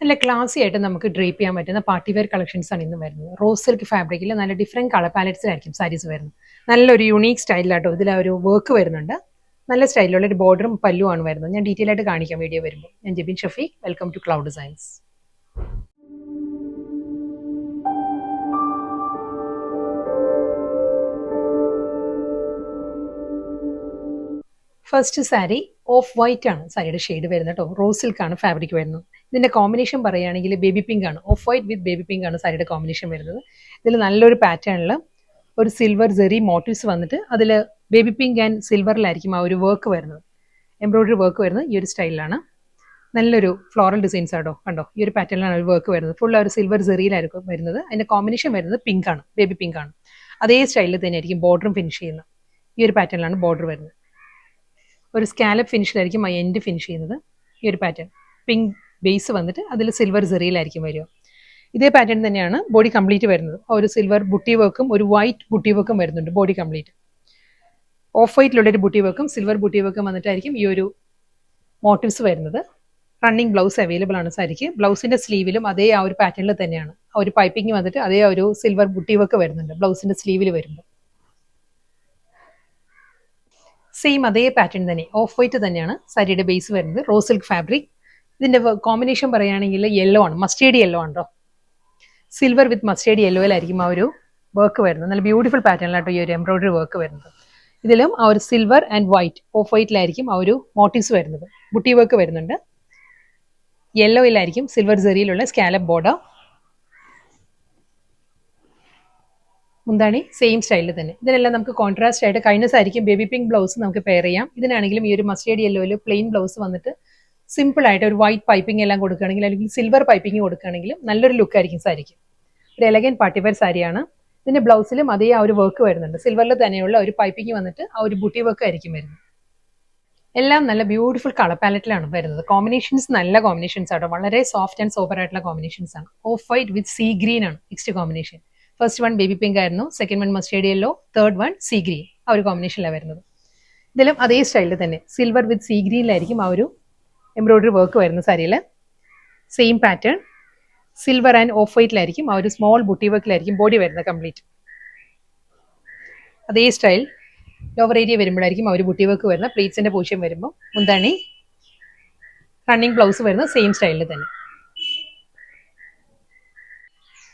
നല്ല ക്ലാസി ആയിട്ട് നമുക്ക് ഡ്രേപ്പ് ചെയ്യാൻ പറ്റുന്ന പാർട്ടി വെയർ കളക്ഷൻസ് ആണ് ഇന്ന് വരുന്നത്. റോസ് സിൽക്ക് ഫാബ്രിക്കിൽ നല്ല ഡിഫറെൻറ്റ് കളർ പാലറ്റ്സിലായിരിക്കും സാരീസ് വരുന്നത്. നല്ലൊരു യുണീക്ക് സ്റ്റൈലിലാട്ടോ ഇതിൽ ഒരു വർക്ക് വരുന്നുണ്ട്. നല്ല സ്റ്റൈലിലുള്ള ഒരു ബോർഡറും പല്ലുമാണ് വരുന്നത്. ഞാൻ ഡീറ്റെയിൽ ആയിട്ട് കാണിക്കാം വീഡിയോ വരുമ്പോൾ. ഞാൻ Jebin Shafeeq, welcome to Cloud Designs. First sari off white ആണ് സാരിയുടെ ഷെയ്ഡ് വരുന്നത് കേട്ടോ. റോസ് സിൽക്ക് ആണ് ഫാബ്രിക് വരുന്നത്. ഇതിന്റെ കോമ്പിനേഷൻ പറയുകയാണെങ്കിൽ ബേബി പിങ്ക് ആണ്. ഓഫ് വൈറ്റ് വിത്ത് ബേബി പിങ്ക് ആണ് സാരിയുടെ കോമ്പിനേഷൻ വരുന്നത്. ഇതിൽ നല്ലൊരു പാറ്റേണിൽ ഒരു സിൽവർ ജെറി മോട്ടീവ്സ് വന്നിട്ട് അതിൽ ബേബി പിങ്ക് ആൻഡ് സിൽവറിലായിരിക്കും ആ ഒരു വർക്ക് വരുന്നത്. എംബ്രോയിഡറി വർക്ക് വരുന്നത് ഈ ഒരു സ്റ്റൈലിലാണ്. നല്ലൊരു ഫ്ലോറൽ ഡിസൈൻസ് ആട്ടോ. കണ്ടോ, ഈ ഒരു പാറ്റേണിലാണ് ഒരു വർക്ക് വരുന്നത്. ഫുൾ ഒരു സിൽവർ ജെറിയിലായിരിക്കും വരുന്നത്. അതിന്റെ കോമ്പിനേഷൻ വരുന്നത് പിങ്ക് ആണ്, ബേബി പിങ്ക് ആണ്. അതേ സ്റ്റൈലിൽ തന്നെ ആയിരിക്കും ബോർഡറും ഫിനിഷ് ചെയ്യുന്നത്. ഈ ഒരു പാറ്റേണിലാണ് ബോർഡർ വരുന്നത്. ഒരു സ്കാലപ്പ് ഫിനിഷിലായിരിക്കും ആ എൻഡ് ഫിനിഷ് ചെയ്യുന്നത്. ഈ ഒരു പാറ്റേൺ പിങ്ക് ബേസ് വന്നിട്ട് അതിൽ സിൽവർ സെറിയിലായിരിക്കും വരിക. ഇതേ പാറ്റേൺ തന്നെയാണ് ബോഡി കംപ്ലീറ്റ് വരുന്നത്. ഒരു സിൽവർ ബുട്ടി വർക്കും ഒരു വൈറ്റ് ബുട്ടി വർക്കും വരുന്നുണ്ട് ബോഡി കംപ്ലീറ്റ്. ഓഫ് വൈറ്റിലുള്ള ഒരു ബുട്ടി വർക്കും സിൽവർ ബുട്ടി വർക്കും വന്നിട്ടായിരിക്കും ഈ ഒരു മോട്ടീവ്സ് വരുന്നത്. റണ്ണിങ് ബ്ലൗസ് അവൈലബിൾ ആണ് സാരിക്ക്. ബ്ലൗസിന്റെ സ്ലീവിലും അതേ ആ ഒരു പാറ്റേണിൽ തന്നെയാണ് ആ ഒരു പൈപ്പിംഗ് വന്നിട്ട് അതേ ഒരു സിൽവർ ബുട്ടി വർക്ക് വരുന്നുണ്ട് ബ്ലൗസിന്റെ സ്ലീവിൽ വരുമ്പോൾ. സെയിം അതേ പാറ്റേൺ തന്നെ ഓഫ് വൈറ്റ് തന്നെയാണ് സാരിയുടെ ബേസ് വരുന്നത്. Rose silk fabric. ഇതിന്റെ കോമ്പിനേഷൻ പറയുകയാണെങ്കിൽ യെല്ലോ ആണ്, മസ്റ്റേർഡ് യെല്ലോ ആണോ. സിൽവർ വിത്ത് മസ്റ്റേർഡ് യെല്ലോയിലായിരിക്കും ആ ഒരു വർക്ക് വരുന്നത്. നല്ല ബ്യൂട്ടിഫുൾ പാറ്റേണിലാട്ടോ ഈ ഒരു എംബ്രോയിഡറി വർക്ക് വരുന്നത്. ഇതിലും ആ ഒരു സിൽവർ ആൻഡ് വൈറ്റ് ഓഫ് വൈറ്റിലായിരിക്കും ആ ഒരു മോട്ടീവ്സ് വരുന്നത്. ബുട്ടി വർക്ക് വരുന്നുണ്ട്. യെല്ലോയിലായിരിക്കും സിൽവർ സെറിയിലുള്ള സ്കാലപ്പ് ബോർഡർ. മുന്താണി സെയിം സ്റ്റൈലിൽ തന്നെ. ഇതിനെല്ലാം നമുക്ക് കോൺട്രാസ്റ്റ് ആയിട്ട് കഴിഞ്ഞ സാരിക്കും ബേബി പിങ്ക് ബ്ലൗസ് നമുക്ക് പെയർ ചെയ്യാം. ഇതിനാണെങ്കിലും ഈ ഒരു മസ്റ്റേർഡ് യെല്ലോയിൽ പ്ലെയിൻ ബ്ലൗസ് വന്നിട്ട് സിമ്പിൾ ആയിട്ട് ഒരു വൈറ്റ് പൈപ്പിംഗ് എല്ലാം കൊടുക്കുകയാണെങ്കിൽ അല്ലെങ്കിൽ സിൽവർ പൈപ്പിംഗ് കൊടുക്കുകയാണെങ്കിലും നല്ലൊരു ലുക്ക് ആയിരിക്കും സാരിക്ക്. ഒരു എലഗൻ പാർട്ടിവെയർ സാരിയാണ്. ഇതിന്റെ ബ്ലൗസിലും അതേ ആ ഒരു വർക്ക് വരുന്നുണ്ട്. സിൽവറിൽ തന്നെയുള്ള ഒരു പൈപ്പിംഗ് വന്നിട്ട് ആ ഒരു ബുട്ടി വർക്ക് ആയിരിക്കും വരുന്നത്. എല്ലാം നല്ല ബ്യൂട്ടിഫുൾ കളർ പാലറ്റിലാണ് വരുന്നത്. കോമ്പിനേഷൻസ് നല്ല കോമ്പിനേഷൻസ് ആട്ടോ. വളരെ സോഫ്റ്റ് ആൻഡ് സോബർ ആയിട്ടുള്ള കോമ്പിനേഷൻസ് ആണ്. Off white with sea green ആണ് next combination. First one baby pink ആയിരുന്നു, second one mustard yellow, third one sea green. ആ ഒരു കോമ്പിനേഷനിലാണ് വരുന്നത്. ഇതിലും അതേ സ്റ്റൈലിൽ തന്നെ സിൽവർ വിത്ത് സീ ഗ്രീനിലായിരിക്കും ആ ഒരു എംബ്രോയിഡറി വർക്ക് വരുന്ന സാരിയിൽ. Same pattern silver and off വൈറ്റിലായിരിക്കും ആ ഒരു സ്മോൾ ബുട്ടി വർക്കിലായിരിക്കും ബോഡി വരുന്നത് കംപ്ലീറ്റ്. അതേ സ്റ്റൈൽ ലോവർ ഏരിയ വരുമ്പോഴായിരിക്കും ആ ഒരു ബുട്ടി വർക്ക് വരുന്ന പ്ലീറ്റ്സിന്റെ പൊസിഷൻ വരുമ്പോൾ. മുന്താണി റണ്ണിങ് ബ്ലൗസ് വരുന്ന സെയിം സ്റ്റൈലിൽ തന്നെ.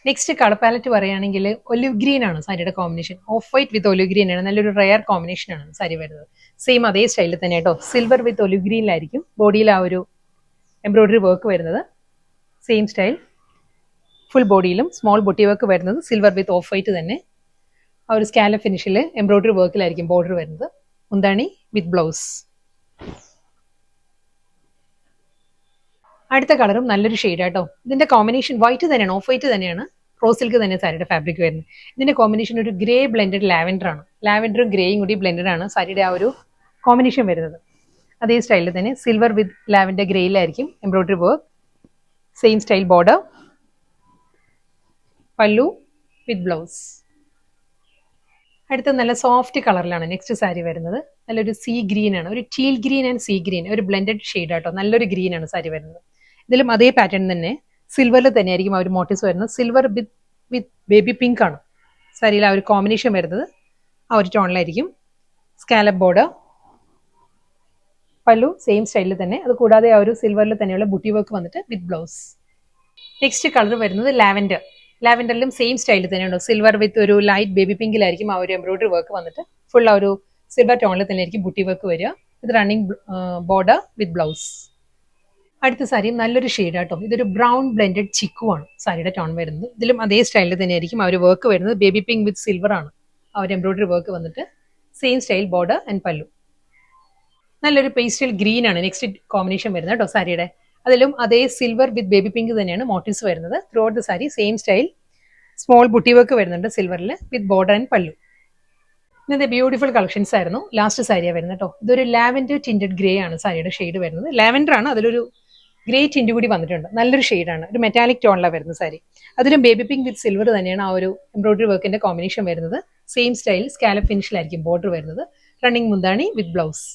നെക്സ്റ്റ് കളർ പാലറ്റ് പറയുകയാണെങ്കിൽ ഒലിവ് ഗ്രീൻ ആണ് സാരിയുടെ combination. Of white with olive green ആണ്. നല്ലൊരു റെയർ കോമ്പിനേഷൻ ആണ് സാരി വരുന്നത്. സെയിം അതേ സ്റ്റൈലിൽ തന്നെ കേട്ടോ. സിൽവർ വിത്ത് ഒലിവ് ഗ്രീനിലായിരിക്കും ബോഡിയിൽ ആ ഒരു എംബ്രോയിഡറി വർക്ക് വരുന്നത്. സെയിം സ്റ്റൈൽ ഫുൾ ബോഡിയിലും സ്മോൾ ബൊട്ടി വർക്ക് വരുന്നത് സിൽവർ വിത്ത് ഓഫ് വൈറ്റ് തന്നെ. ആ ഒരു സ്കാലപ്പ് ഫിനിഷിൽ എംബ്രോയിഡറി വർക്കിലായിരിക്കും ബോർഡർ വരുന്നത്. മുന്താണി വിത്ത് ബ്ലൗസ്. അടുത്ത കളറും നല്ലൊരു ഷെയ്ഡ് ആട്ടോ. ഇതിന്റെ കോമ്പിനേഷൻ വൈറ്റ് തന്നെയാണ്, ഓഫ് വൈറ്റ് തന്നെയാണ്. റോസ് സിൽക്ക് തന്നെ സാരിയുടെ ഫാബ്രിക് വരുന്നത്. ഇതിന്റെ കോമ്പിനേഷൻ ഒരു ഗ്രേ ബ്ലെൻഡഡ് ലാവൻഡർ ആണ്. ലാവൻഡറും ഗ്രേയും കൂടി ബ്ലെൻഡഡ് ആണ് സാരിയുടെ ആ ഒരു കോമ്പിനേഷൻ വരുന്നത്. അതേ സ്റ്റൈലിൽ തന്നെ സിൽവർ വിത്ത് ലാവൻഡർ ഗ്രേയിലായിരിക്കും embroidery work. Same style border, pallu with blouse. അടുത്ത നല്ല സോഫ്റ്റ് കളറിലാണ് നെക്സ്റ്റ് സാരി വരുന്നത്. നല്ലൊരു സീ ഗ്രീൻ ആണ്, ഒരു teal green and see green, ഒരു ബ്ലെൻഡഡ് ഷെയ്ഡ് ആട്ടോ. നല്ലൊരു ഗ്രീൻ ആണ് സാരി വരുന്നത്. ഇതിലും അതേ പാറ്റേൺ തന്നെ സിൽവറിൽ തന്നെ ആയിരിക്കും ആ ഒരു മോട്ടീവ്സ് വരുന്നത്. സിൽവർ വിത്ത് ബേബി പിങ്ക് ആണ് സാരിയിൽ ആ ഒരു കോമ്പിനേഷൻ വരുന്നത്. ആ ഒരു ടോണിലായിരിക്കും. സ്കാലപ്പ് ബോർഡർ, പല്ലു സെയിം സ്റ്റൈലിൽ തന്നെ. അത് കൂടാതെ ആ ഒരു സിൽവറിൽ തന്നെയുള്ള ബുട്ടി വർക്ക് വന്നിട്ട് വിത്ത് ബ്ലൗസ്. നെക്സ്റ്റ് കളർ വരുന്നത് ലാവൻഡർ. ലാവൻഡറിലും സെയിം സ്റ്റൈലിൽ തന്നെയുണ്ടോ. സിൽവർ വിത്ത് ഒരു ലൈറ്റ് ബേബി പിങ്കിലായിരിക്കും ആ ഒരു എംബ്രോയിഡറി വർക്ക് വന്നിട്ട് ഫുൾ ആ ഒരു സിൽവർ ടോണിൽ തന്നെ ആയിരിക്കും ബുട്ടി വർക്ക് വരിക. ഇത് റണ്ണിങ് ബോർഡർ വിത്ത് ബ്ലൗസ്. അടുത്ത സാരിയും നല്ലൊരു ഷെയ്ഡ് ആട്ടോ. ഇതൊരു ബ്രൗൺ ബ്ലെൻഡഡ് ചിക്കു ആണ് സാരിയുടെ ടോൺ വരുന്നത്. ഇതിലും അതേ സ്റ്റൈലിൽ തന്നെ ആയിരിക്കും ആ ഒരു വർക്ക് വരുന്നത്. ബേബി പിങ്ക് വിത്ത് സിൽവർ ആണ് ആ ഒരു എംബ്രോയിഡറി വർക്ക് വന്നിട്ട്. സെയിം സ്റ്റൈൽ ബോർഡർ ആൻഡ് പല്ലു. നല്ലൊരു പേസ്റ്റൽ ഗ്രീൻ ആണ് നെക്സ്റ്റ് കോമ്പിനേഷൻ വരുന്നത് കേട്ടോ സാരിയുടെ. അതിലും അതേ സിൽവർ വിത്ത് ബേബി പിങ്ക് തന്നെയാണ് മോട്ടീവ്സ് വരുന്നത്. Through out the sari same style small buti work വരുന്നുണ്ട് സിൽവറിൽ വിത്ത് ബോർഡർ ആൻഡ് പല്ലു. ഇന്നത്തെ ബ്യൂട്ടിഫുൾ കളക്ഷൻസ് ആയിരുന്നു. ലാസ്റ്റ് സാരിയാണ് വരുന്നത് കേട്ടോ. ഇതൊരു ലാവൻഡർ ടിൻറ്റഡ് ഗ്രേ ആണ് സാരിയുടെ ഷെയ്ഡ് വരുന്നത്. ലാവൻഡർ ആണ്, അതിലൊരു ഗ്രേ ടിൻറ്റ് കൂടി വന്നിട്ടുണ്ട്. നല്ലൊരു ഷെയ്ഡാണ്, ഒരു മെറ്റാലിക് ടോണിലാണ് വരുന്ന സാരി. അതിലും ബേബി പിങ്ക് വിത്ത് സിൽവർ തന്നെയാണ് ആ ഒരു എംബ്രോയിഡറി വർക്കിന്റെ കോമ്പിനേഷൻ വരുന്നത്. സെയിം സ്റ്റൈൽ സ്കാലപ്പ് ഫിനിഷിലായിരിക്കും ബോർഡർ വരുന്നത്. റണ്ണിങ് മുന്താണി വിത്ത് ബ്ലൗസ്.